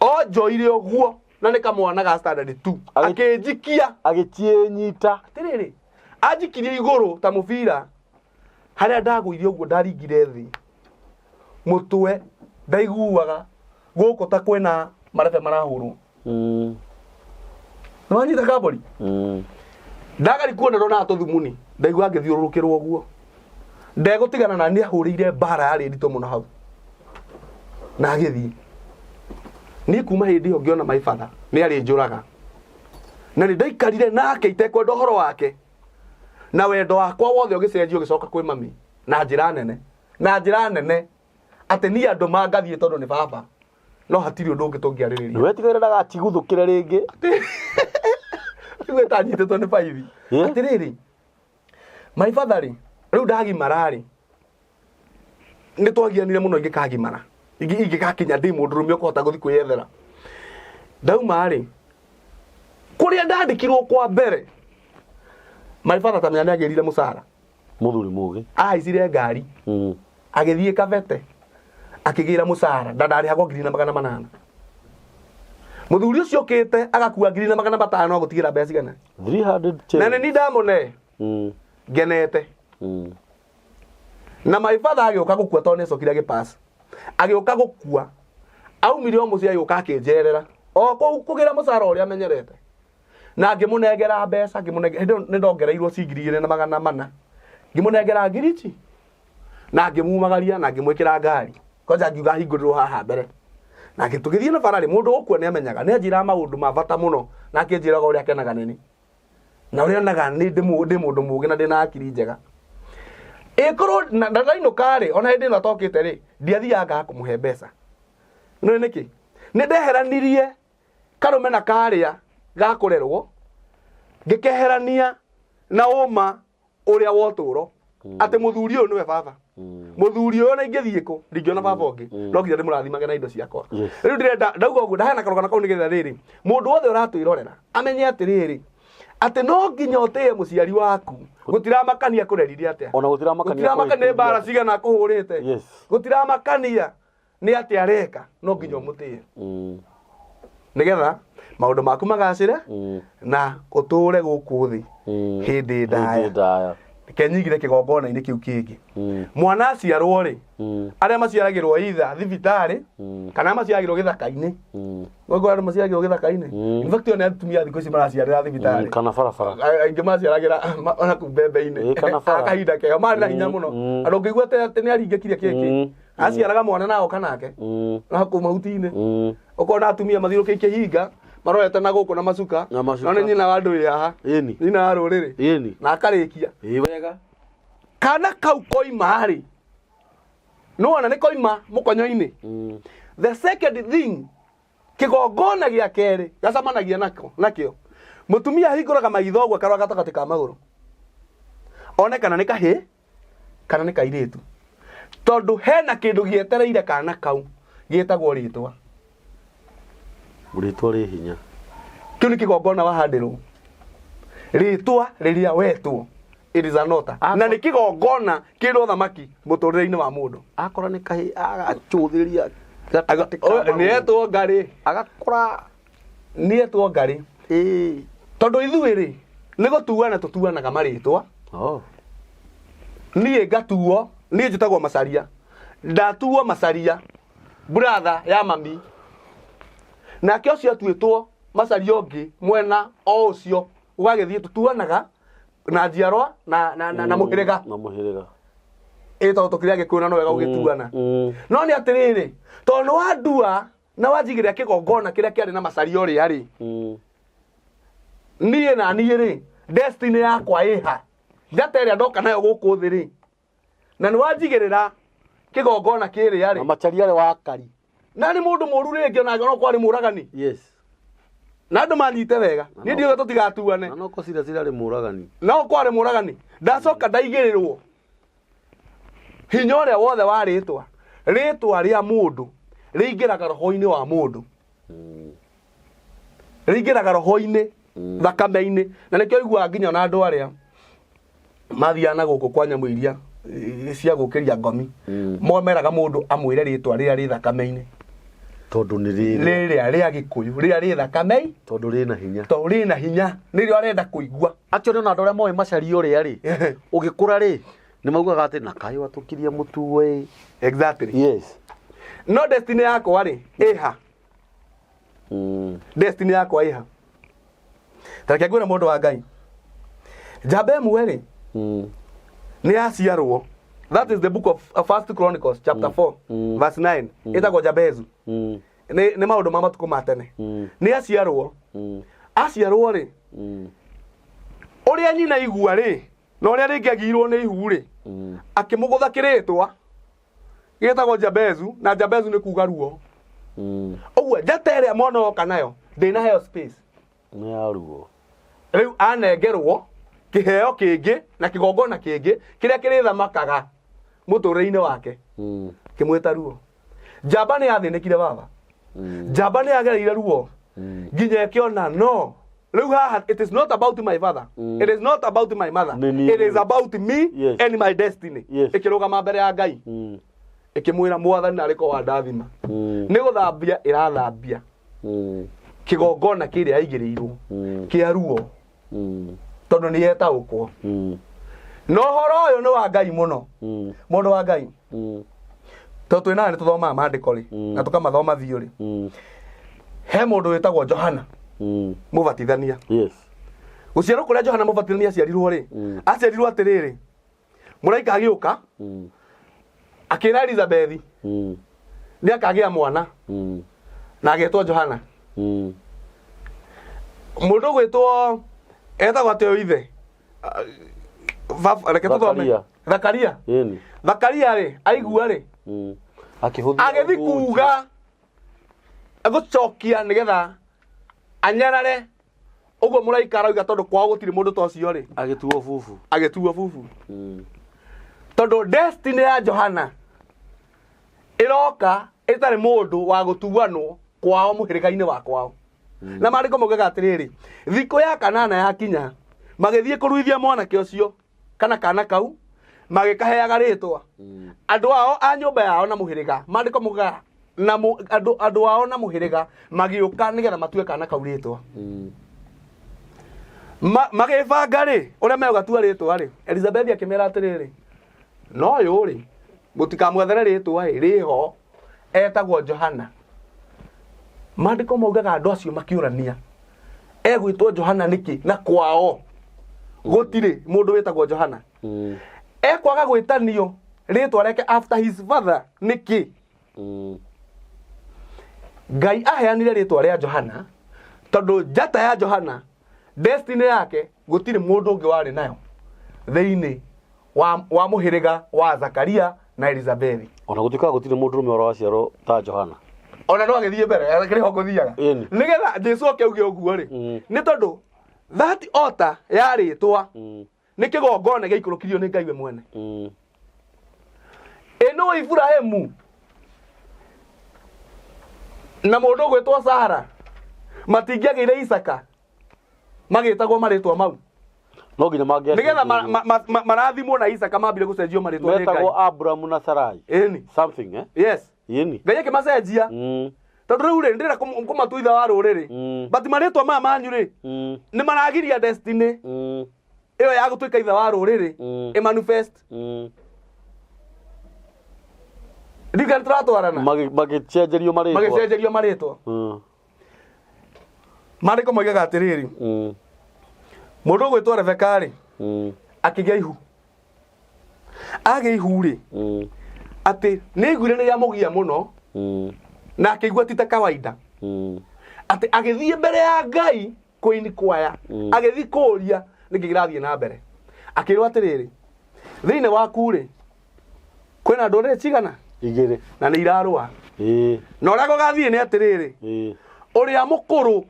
onjoire ũguo na nĩ kamwana ga standard 2 akĩnjikia agĩtienyita atirĩrĩ anjikirie igũrũ ta mũbira harĩa ndagũire ũguo ndaringire thĩ mũtwe ndaiguaga gũkũ ta kwĩna marebe marahũrwo nĩwanyita kabori ndagari kuonerwo na tũthumuni ndaigua ngĩthiũrũrũkĩrwo ũguo ndegũtigana na niĩ ahũrĩire mbara yarĩ nditũ mũno hau na agĩthiĩ niĩ kuma hĩndĩ ĩyo ngĩona my father nĩ arĩ njũraga na nĩ ndaikarire nake itekwenda ũhoro wake na wendo wakwa wothe ũgĩcenjio ũgĩcoka kwĩ mami na njĩra nene atĩ niĩ andũ mangathiĩ tondũ nĩ baba no hatirĩ ũndũ ũngĩ tũngĩarĩrĩria wetigĩrĩra ndagatiguthũkĩre rĩngĩ rĩu etanyitĩtwo nĩ baithi atĩrĩrĩ my father rĩ rĩu ndagimara rĩ nĩ twagianire mũno ingĩkagimara ingĩgakinya ndĩ mũndũ rũmĩ ũkũhota gũthiĩ kwĩyethera ndauma rĩ kũrĩa ndandĩkirwo kwa mbere my father tamenya nĩ agĩrire mũcara mũthuri mũgĩ ahaicire ngari agĩthiĩ Kabete akĩgĩra mũcara ndarĩhagwo 800 mũthuri ũcio ũkĩte agakua 500 gũtigĩra mbeca cigana 300 na nĩ ndamone ngenete na my father agĩũka gũkua tondũ nĩ cokire gĩpass agĩũka gũkua aumire o mũciĩ agĩũka akĩnjerera o kũgĩra mũcara ũrĩa amenyerete na ngĩmũnengera mbeca nĩ ndongereirwo cingiri 2,400 ngĩmũnengera ngirici na ngĩmumagaria na ngĩmwĩkĩra ngari koja ngiuga hingũrĩrwo haha mbere na ngĩtũgĩthiĩ na bararĩ mũndũ gũkua nĩ amenyaga nĩ anjĩra maũndũ ma bata mũno na akĩnjĩraga ũrĩa akenaga nini na ũrĩa onaga nĩ ndĩ mũndũ mũgĩ na ndĩna akiri njega ĩkorwo ndainũka rĩ ona hĩndĩ ĩno atokĩte rĩ ndiathiaga kũmũhe mbeca nĩ nĩkĩ nĩ ndeheranirie karũme na karĩa ga kũrerwo ngĩkeherania na ũma ũrĩa wotũro atĩ mũthuri ũyũ nĩwe baba mũthuri ũyũ na ingĩthiĩ kũ ndingĩona baba ũngĩ no nginya ndĩmũrathimage na indo ciakwa rĩu ndĩrenda ndauga ũguo ndahana karũgano kau nĩgetha rĩrĩ mũndũ wothe ũratwĩrorera amenye atĩrĩrĩ atĩ no nginya ũtĩye mũciari waku gũtiramakania kũrerire atĩa ona gũtiramakania mbara cigana kũhũrĩte gũtiramakania nĩ atĩ areka no nginya ũmũtĩye nĩgetha maũndũ maku magacĩre na ũtũre gũkũ thĩ hĩndĩ ndaya kenyigire kĩgongona-inĩ kĩu kĩngĩ mwana aciarwo rĩ arĩa maciaragĩrwo either thibitarĩ kana maciaragĩrwo gĩthaka-inĩ gũkũ andũ maciaragĩrwo gĩthaka-inĩ in fact ona atumia thikũ ici maraciarĩra thibitarĩ kana barabara aingĩ maciaragĩra ona kũu mbembe-inĩ akahinda keo marĩ na hinya mũno andũ ngĩigua atĩ nĩ aringĩkire kĩkĩ aciaraga mwana na oka nake na kũu mahuti-inĩ ũkona atumia mathiũrũkĩikie hinga marorete na gũkũ na macuka no nĩ nyina wa ndũĩ haha nyina wa rũrĩrĩ na akarĩkia wega kana kau koima rĩ no ona nĩ koima mũkonyo-inĩ the second thing kĩgongona gĩa kerĩ gacamanagia nakĩo mũtumia ahingũraga maitho ũguo akarora gatagatĩ ka magũrũ one kana nĩ kahĩ kana nĩ kairĩtu tondũ hena kĩndũ gĩetereire kana kau gĩtagwo rĩtwa rĩtwa rĩ hinya kĩu nĩ kĩgongona wahandĩrwo rĩtwa rĩrĩa wetwo it is anota na nĩ kĩgongona kĩrĩ ũthamaki mũtũrĩre-inĩ wa mũndũ akora nĩ kahĩ agachũthĩria nĩetwo ngarĩ agakora nĩetwo ngarĩ tondũ ithuĩ rĩ nĩ gũtuana tũtuanaga marĩtwa niĩ ngatuo niĩ njĩtagwo Macharia ndatuo Macharia brother ya mami nake ũcio atuĩtwo Macharia ũngĩ mwena o ũcio ũgagĩthiĩ tũtuanaga na njiarwa na mũhĩrĩga tondũ tũkĩrĩa gĩkũyũ no wega gũgĩtuana no nĩ atĩrĩrĩ tondũ wandua na wanjigĩrĩra kĩgongona kĩrĩa kĩarĩ na Macharia ũrĩa rĩ niĩ na niĩ rĩ destiny yakwa ĩha njata ĩrĩa ndoka nayo gũkũ thĩ rĩ na nĩ wanjigĩrĩra kĩgongona kĩrĩa rĩ na Macharia arĩ wa Kari na nĩ mũndũ mũru rĩngĩ onake no kwarĩ mũragani na andũ manyite wega nĩ ndiuga tũtigatuane na no ko cira arĩ mũragani no kwarĩ mũragani ndacoka ndaigĩrĩrwo hinya ũrĩa wothe wa rĩtwa rĩa mũndũ rĩingĩraga roho-inĩ wa mũndũ rĩingĩraga roho-inĩ thakame-inĩ na nĩkĩo iguaga nginya na andũ arĩa mathiana gũkũ kwa nyamũ iria cia gũkĩria ngomi meraga mũndũ amwĩre rĩtwa rĩrĩa rĩ thakame-inĩ tondu ni rĩrĩa rĩa Gĩkũyũ rĩrĩa rĩ thakame tondu rĩna hinya tondu rĩna hinya nĩrĩo arenda kũigua. Actually ona andũ arĩa moĩ macaria ũrĩa rĩ ũgĩkũra rĩ nĩ maugaga atĩ na kaĩ watũkirie mũtu we. Exactly. Yes. No destiny yakwa rĩ ĩha. Destiny yakwa ĩha. Tareke ngwĩre mũndũ wa Ngai. Njamba ĩmwe rĩ nĩ yaciarwo. That is the book of First Chronicles chapter 4 verse 9. Ĩtagwo Jabezu. Nĩ maũndũ ma matukũ ma tene. Nĩ yaciarwo. Aciarwo rĩ ũrĩa nyina igua rĩ na ũrĩa rĩngĩ agirwo nĩ ihu rĩ akĩmũgũtha kĩrĩtwa gĩtagwo Jabezu na Jabezu nĩ kuuga ruo. Ũguo njata ĩrĩa mwana oka nayo ndĩna heo space nĩ ya ruo. Rĩu anengerwo kĩheo kĩngĩ na kĩgongona kĩngĩ kĩrĩa kĩrĩthamakaga mũtũrĩre-inĩ wake kĩmwĩta ruo. Njamba nĩ yathĩnĩkire baba. Njamba nĩ yagereire ruo nginya ĩkĩona no rĩu haha it is not about my father, it is not about my mother, it is about me and my destiny. Ĩkĩrũgama mbere ya Ngai ĩkĩmwĩra Mwathani arĩko wa ndathima nĩ gũthambia ĩrathambia kĩgongona kĩrĩa aigĩrĩirwo kĩa ruo tondũ nĩ yetaũkwo. No ũhoro ũyũ nĩ wa Ngai mũno mũndũ wa Ngai tondũ twĩnaga nĩ tũthomaga maandĩko rĩ na tũkamathoma biũ rĩ. He mũndũ wĩtagwo Johana mũbatithania. Yes. Gũciarwo kũrĩa Johana mũbatithania aciarirwo rĩ aciarirwo atĩrĩrĩ mũraika agĩũka akĩra Elizabeth nĩ akagĩa mwana na agetwo Johana. Mũndũ gwĩtwo etagwo atĩ ithe reke tũthome Zakaria. Zakaria rĩ aigua rĩ agĩthi kuuga agũcokia nĩgetha anyarare. Ũguo mũraika arauga tondũ kwao gũtirĩ mũndũ ta ũcio rĩ agĩtuo bubu tondũ destiny ya Johana ĩroka ĩtarĩ mũndũ wa gũtuanwo kwao mũhĩrĩga-inĩ wa kwao. Na maandĩko maugaga atĩrĩrĩ thikũ ya kanana yakinya magĩthiĩ kũruithia mwanake ũcio kana kana kau magĩkaheaga rĩtwa andũ ao a nyũmba yao na mũhĩrĩga. Maandĩko maugaga na andũ ao na mũhĩrĩga magĩũka nĩgetha matue kana kau rĩtwa magĩbanga rĩ ũrĩa megũgatua rĩtwa rĩ. Elizabeth akĩmera atĩrĩrĩ no ũyũ rĩ mũtikamwethere rĩtwa rĩho etagwo Johana. Maandĩko maugaga andũ acio makĩũrania egwĩtwo Johana nĩkĩ na kwao gũtirĩ mũndũ wĩtagwo Johana. Ekwaga gwĩtanio rĩtwa rĩake after his father nĩkĩ. Ngai aheanire rĩtwa rĩa Johana tondũ njata ya Johana destiny yake gũtirĩ mũndũ ũngĩ warĩ nayo thĩinĩ wa mũhĩrĩga wa Zakaria na Elizabeth. Ona gũtuĩka gũtirĩ mũndũ ũmwe waciarwo ta Johana. Ona no agĩthiĩ mbere kĩrĩho gũthiaga nĩgetha Jesũ akĩuge ũguo rĩ nĩ tondũ that altar ya rĩtwa nĩ kĩgongona gĩikũrũkirio nĩ Ngai we mwene. Ĩno Ibrahimu na mũndũ gwĩtwo Sara matingĩagĩire Isaka magĩtagwo marĩtwa mau. No nginya mangĩaga nĩgetha marathimwo na Isaka mambire gũcenjio marĩtwa nĩ Ngai. Metagwo Abraham na Sarai. Something Yes. Yeni. Ngai akĩmacenjia tondũ rĩu rĩ ndĩrenda kũmatua ithe wa rũrĩrĩ but marĩtwa maya manyu rĩ nĩ maragiria destiny ĩyo ya gũtuĩka ithe wa rũrĩrĩ ĩmanifest. Ndika tũratwarana magĩcenjerio marĩtwa. Maandĩko moigaga atĩrĩrĩ mũndũ gwĩtwo Rebeka rĩ akĩgĩa ihu. Agĩa ihu rĩ atĩ nĩ iguire nĩ yamũgia mũno na akĩigua ti ta kawaida atĩ agĩthiĩ mbere ya Ngai kwĩni kwaya agĩthiĩ kũũria nĩkĩ kĩrathiĩ na mbere. Akĩrwo atĩrĩrĩ thĩinĩ waku rĩ kwĩna ndũrĩrĩ cigana igĩrĩ na nĩ irarũa na ũrĩa gũgathiĩ nĩ atĩrĩrĩ ũrĩa mũkũrũ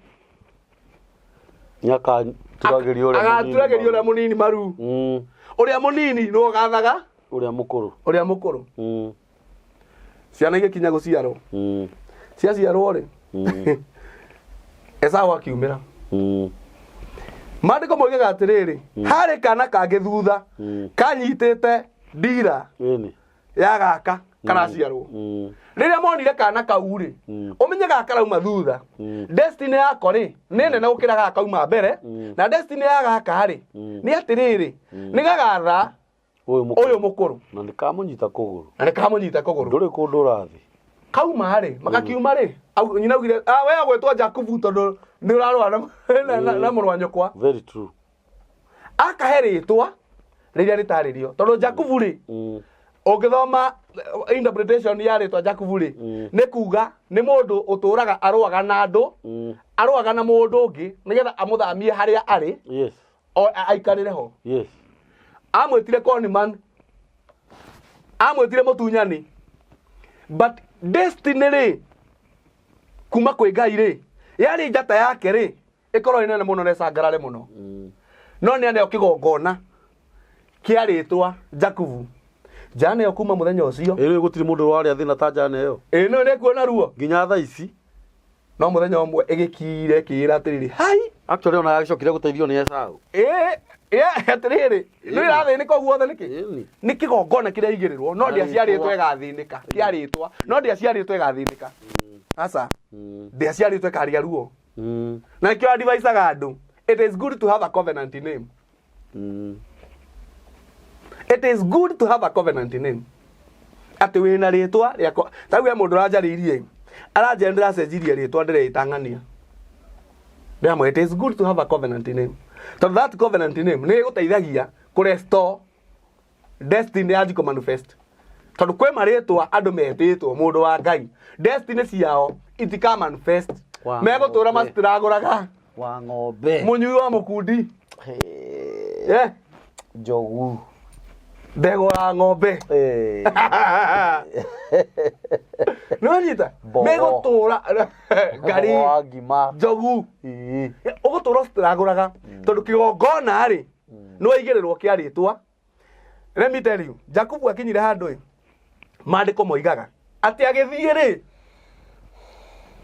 agaturagĩrio ũrĩa mũnini maru ũrĩa mũnini nĩ ũgathaga ũrĩa mũkũrũ. Ciana igĩkinya gũciarwo ciaciarwo rĩ Esau akiumĩra. Maandĩko moigaga atĩrĩrĩ harĩ kana kangĩ thutha kanyitĩte ndira ya gaka kana ciarwo riria monire kana kau ri umenyaga karauma thutha destiny yako ri ni nene gukira ga kauma mbere na destiny ya gaka ri ni atiriri ni gagatha uyu mukuru na ndikamunyita kuguru nduri kundu rathi kauma ri magakiuma ri nyina ugire we gwetwa Jakubu tondu ni urarwa na murwanyo kwa very true akaheritwa riria ritaririo tondu Jakubu ri ungithoma interpretation ya ritwa Jakubu ri ni kuga ni mundu uturaga arwaga na andu arwaga na mundu ungi nigetha amuthamie haria ari yes o aikarire ho yes amwetire Conman amwetire mutunyani but destiny ri kuma kwi Ngai ri yari njata yake ri ikorwo inene muno necangarare muno no ni aneo kigongona kiaritwa Jakubu jana yo kuma muthenya ucio iri gutiri mundu wari thina ta jana yo no ne kuona ruo nginya tha ici no muthenya umwe igikire kira atiriri hai actually ona yacokire guteithio ni Esau atiriri no irathi ni koguo niki ni kigongona kiria igirirwo no ndia ciaritwe gathinika kiaritwa no ndia ciaritwe gathinika asa ndia ciaritwe karia ruo na kio advice andu it is good to have a covenant name it is good to have a covenant name ati wina ritwa riako tagu ya mundu rajaririe aragendera cenjirie ritwa ndireitangania ndamwe it is good to have a covenant name so that covenant name ni guteithagia ku restore destiny yaji ku manifest tondu kwe maritwa andu metitwo mundu wa Ngai destiny ciao itika manifest megutura mastraguraga wa ng'ombe munyui wa mukundi njogu ndego ya ng'ombe no nyita megutura ngari njogu ugutura straguraga tondu kigongona ri no igirirwo kiaritwa let me tell you Jakubu akinyire handu mandiko moigaga ati agithie ri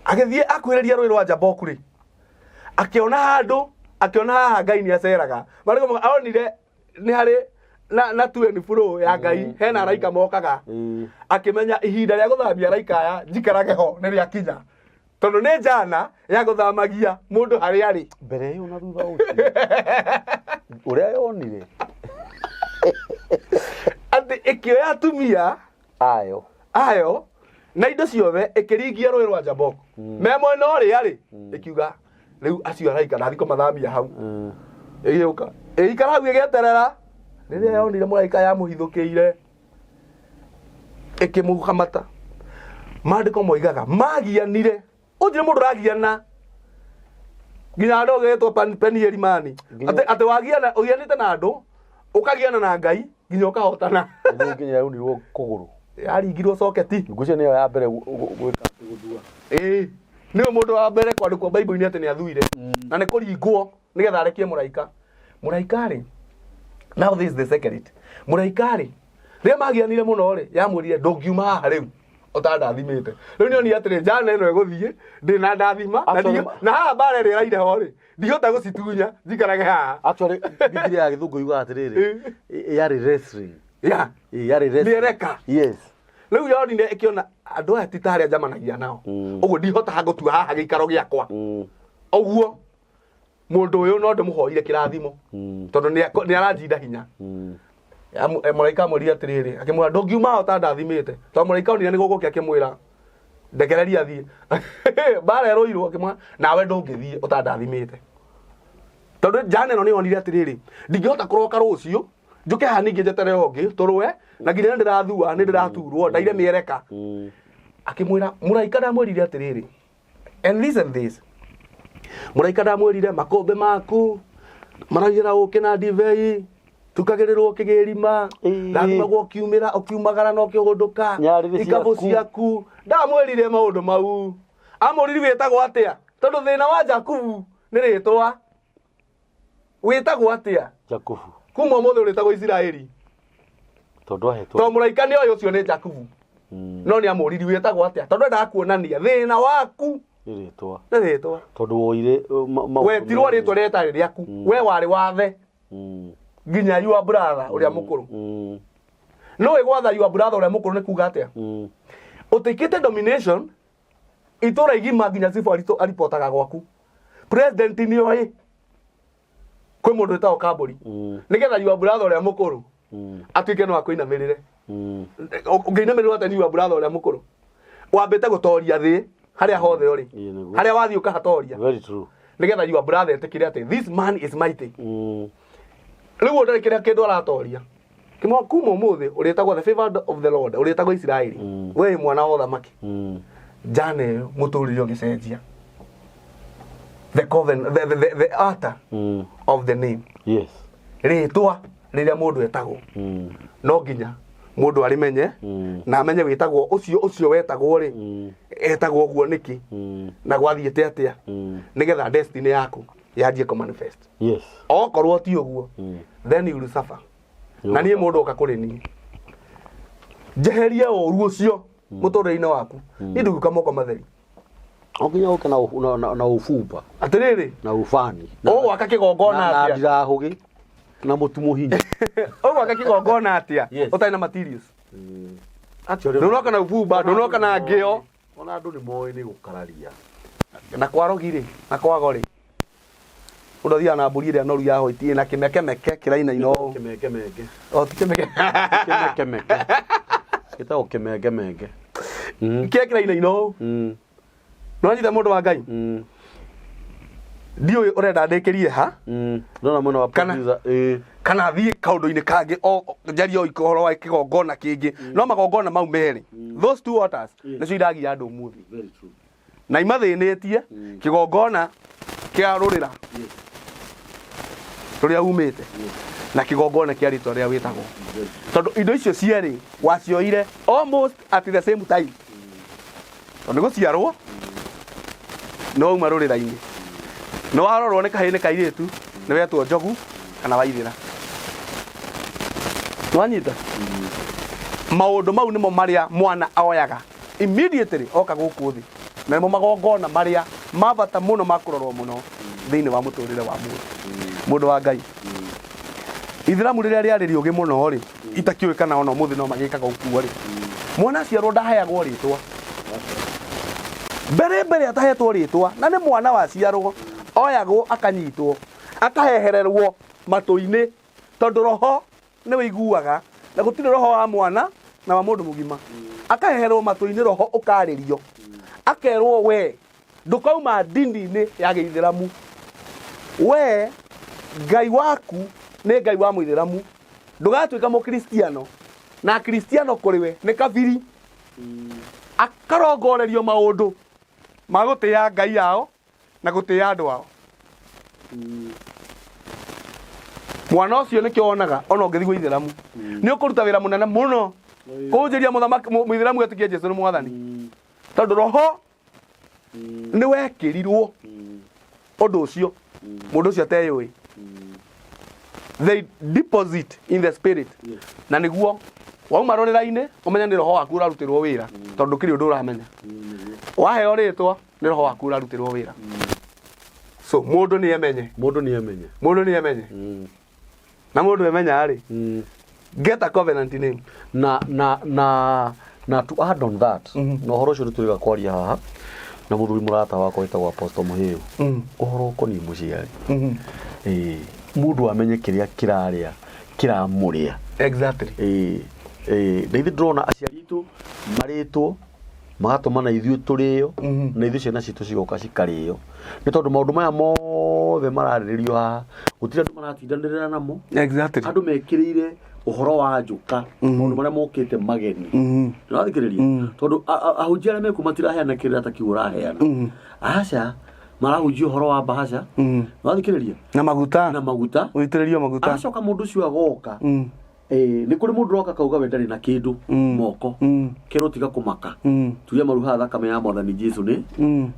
agithie akwiriria rwi rwa Jaboku ri akiona handu akiona haha Ngai ni aceraga mandiko aonire ni hari na tueni flow ya Ngai hena raika mokaga akimenya ihinda ria guthamia raika ya njikarage ho ni ria kinya tondu ni jana ya guthamagia mundu hari ari mbere yo na thutha uria yonire ati ikioya atumia ayo na indo ciothe ikiringia rwi rwa Jaboku me mwena uri ari ikiuga riu acio araika ndathi kumathamia hau igiuka ikara hau igieterera riria yonire muraika ya muhithukiire ikimuhamata mandiko moigaga magianire ujire mundu ragiana nginya andu getwo Penieli mani ati wagiana ugianite na andu ukagiana na Ngai nginya ukahotana nginya yaunirwo kuguru yaringirwo soketi ngucio niyo ya mbere gwika guthua ni mundu wa mbere kwandikwo Bible ni ati ni athuire na ni kuringwo nigetha arekie muraika ri now this is the secret muraika ri ria magianire muno ri yamurire ndungiuma haha riu utandathimite riu ni oni atire jana ino iguthie ndina ndathima na haha bare ri raire ho ri ndihota gucitunya njikarage haha actually Biblia ya githungu yuga atiriri yari wrestling yari wrestling nireka yes riu yonire ikiona andu aya titaria jamanagia nao uguo ndihota gutua haha gikaro giakwa uguo mundu uyu no ndimuhoire kirathimo tondu ni aranjinda hinya muraika amwirire atiriri akimwira ndungiuma utandathimite tondu muraika onire ni gugukia akimwira ndekereria thie bara eroirwo akimwira nawe ndungithie utandathimite tondu jana no ni onire atiriri ndingihota kuroka rucio njuke haha ningi njeterere ongi turwe na nginya ndirathua ni ndiraturwo ndaire miereka akimwira muraika ndamwirire atiriri and listen this muraika ndamwirire makombe maku maragira ukina divei tukagererirwo kigirima ndathima gwo kiumira ukiumagara no kihunduka ikabu ciaku ndamwirire maundu mau amuriri wetagwo atia tondu thina wa Jakubu ni ritwa wetagwo atia Jakubu kuma muthe uritagwo Israeli tondu ahetwo to muraika ni oyo ucio ni Jakubu no ni amuriri wetagwo atia tondu ndakuonania thina waku ritwa tondu woire wetirwo ritwa retari riaku we wari wathe nginya your brother uria mukuru no igwatha your brother ule mukuru ni kuga atia utikite domination itura igima nginya sifu alipotaga gwaku president ni oi kwi mundu etao Kamburi nigetha your brother ule mukuru atuike no akuinamirire ungeinamirire ata ni your brother ule mukuru wambite gutoria thi haria hothe uri haria wathi ukahatoria very true nigetha your brother etikire ati this man is mighty riu ndari kiria kindu aratoria kimo kuma muthi uritagwo the favored of the Lord uritagwo Israeli we mwana wa thamaki jane muturire ogicenjia the covenant the altar of the name yes ritwa riria mundu etagwo no nginya mundu arimenye na amenye witagwo ucio wetagwo ri etagwo guo niki na gwathiete atia nigetha destiny yaku yanjie ko manifest yes okorwo ti uguo then you will suffer na nie mundu okakureni jeheria oru ucio muturire-ini waku ni nduguka moko matheri okinya uke na ufumba atiriri na ufani waka kigongona atia na ndirahugi na mutumu hinya waka kigongona atia utai na materials ndonoka na ufumba ndonoka na ngio ona andu ni moe ni gukararia na kwarogire na kwagori udothia na mburi ria noru yaho itie na kimekemeke kiraina ino kimekemeke kimekemeke kitao kimekemeke kia kiraina ino no nyita mundu wa Ngai ndio urenda ndekerie ha ndona mwana wa producer kana thie kaundu-ini kangi o njario ikoro wa kigongona kingi no magongona mau meri those two waters nicio iragia andu muthi very true na imathinitie kigongona kia rurira turia umite na kigongona kia ritwa ria witagwo tondu indo icio cieri wacioire almost at the same time tondu guciarwo no uma rurira-ini no warorwo ni kahini kairitu ni wetwo Njogu kana Waithira nwanyita maundu mau nimo maria mwana aoyaga immediately oka guku thi na nimo magongona maria mabata muno makurorwo muno thiini wa muturire wa mundu wa Ngai Ithiramu riria riari riugi muno ri itakiuikana ona muthi no magikaga ukuo ri mwana ciarwo ndaheagwo ritwa mbere atahetwo ritwa na ni mwana wa ciarwo oyagwo akanyitwo akahehererwo matu-ini tondu roho ni wiguaga na gutire roho wa mwana na wa mundu mugima akahehererwo matu-ini roho ukaririo akerwo we ndukauma ndini-ini ya Githiramu we Ngai waku ni Ngai wa Muithiramu ndugatuika mukristiano na kristiano kuriwe ni kabiri akarongorerio maundu magutia Ngai yao na gutia andu ao mwana ucio nikio onaga ona ungithi Guithiramu ni ukuruta wira munene muno kunjiria muthamaki Muithiramu etikie Jesu ni mwathani tondu roho ni wekirirwo undu ucio mundu ucio ateyui they deposit in the spirit na niguo wauma rurira-ini umenya ni roho waku urarutirwo wira tondu kiri undu uramenya waheo ritwa ni roho waku urarutirwo wira so mundu ni emenye na mundu emenya ri get a covenant name na to add on that no horo ucio turiga kwaria haha na muthuri murata wakwa etagwo Apostle Muhiu uhoro ukoni muciari mundu amenye kiria kiraria kiramuria exactly David drona aciari itu maritwo magatumana ithuĩ turio na ithuĩ ciana citu cigoka cikario ni tondu maundu maya mothe mararĩrĩrio haha gutire andu maratindanĩrĩra namo exactly andu mekĩrĩire uhoro wa njuka maundu maria mokĩte mageni ndirathikĩrĩria tondu ahunjia arĩa meku matiraheana kĩrĩa ta kiugo raheana aca marahunjia uhoro wa bahasha ndirathikĩrĩria na maguta uitĩrĩrio maguta acoka mundu ucio agoka ni kuri mundu roka kauga we ndari na kindu moko kirotiga kumaka tuya maruha thakame ya Mwathani Jesu ni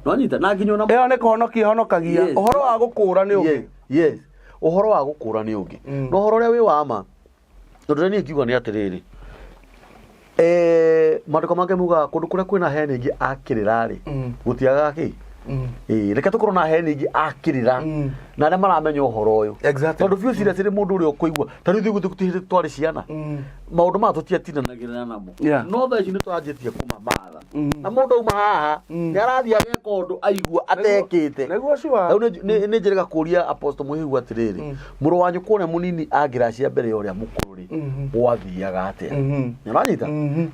no nyita na nginyo na iyo ni kuhonokia honokagia uhoro wa gukura ni ungi yes uhoro wa gukura ni ungi no uhoro ria wi wama tondu ni ngiuga ni atiriri mandiko make muga kundu kuria kwina heni ingi akirira ri gutiaga ki reke tukorwo na heni ingi akirira na arĩa maramenya ũhoro ũyũ tondũ biũ seriously mũndũ ũrĩa ũkũigua ta rĩu gũthiĩ twarĩ ciana maũndũ maya tũtiatindanagĩrĩra namo no thaa ici nĩ twanjĩtie kũmamatha na mũndũ auma haha nĩ arathiĩ ageka ũndũ aigua atekĩte rĩu nĩ njĩrĩga kũria Apostle Mũhĩgu atĩrĩrĩ mũrũ wa nyũkwa ũrĩa mũnini angĩracia mbere ya ũrĩa mũkũrũ rĩ gwathiaga atĩa nĩũranyita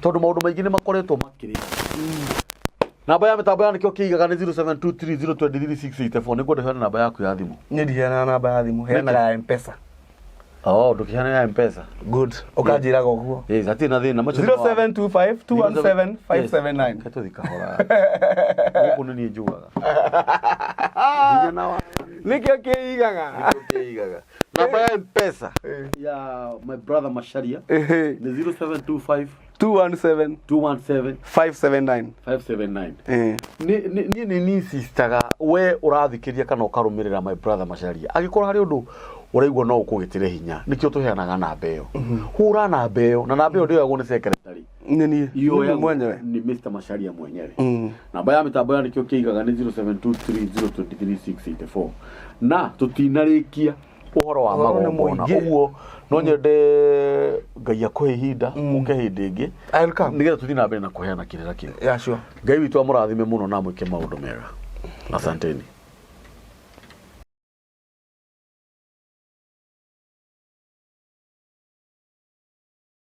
tondũ maũndũ maingĩ nĩ makoretwo makĩrĩ namba ya mĩtambo ya nĩkĩo kĩigaga nĩ 0723023684 nĩguo ndĩheane namba yaku ya thimũ nĩ ndiheana namba ya thimũ heanaga ya M-Pesa ndũkĩheana ya M-Pesa good ũkanjĩraga ũguo hatirĩ na thĩna 0725217579 ketũthi kahora gũkũ nĩ niĩ njugaga nĩkĩo kĩigaga namba ya M-Pesa ya my brother Macharia nĩ 0725217579 nĩ insistaga we ũrathikĩria kana ũkarũmĩrĩra my brother Macharia angĩkorwo harĩ ũndũ ũraigua no ũkũgĩtĩre hinya nĩkĩo tũheanaga namba ĩyo hũra namba ĩyo na namba ĩyo ndĩoyagwo nĩ secretary nĩ mwenyewe ni Mr. Macharia mwenyewe namba ya mĩtambo ya nĩkĩo kĩigaga nĩ 0723023684 na tũtinarĩkia ũhoro wa magongona ũguo no nyende Ngai akũhe ihinda ũke hĩndĩ ĩngĩ nĩgetha tũthiĩ na mbere na kũheana kĩrĩra kĩu Ngai witũ amũrathime mũno na mwĩke maũndũ mega asanteni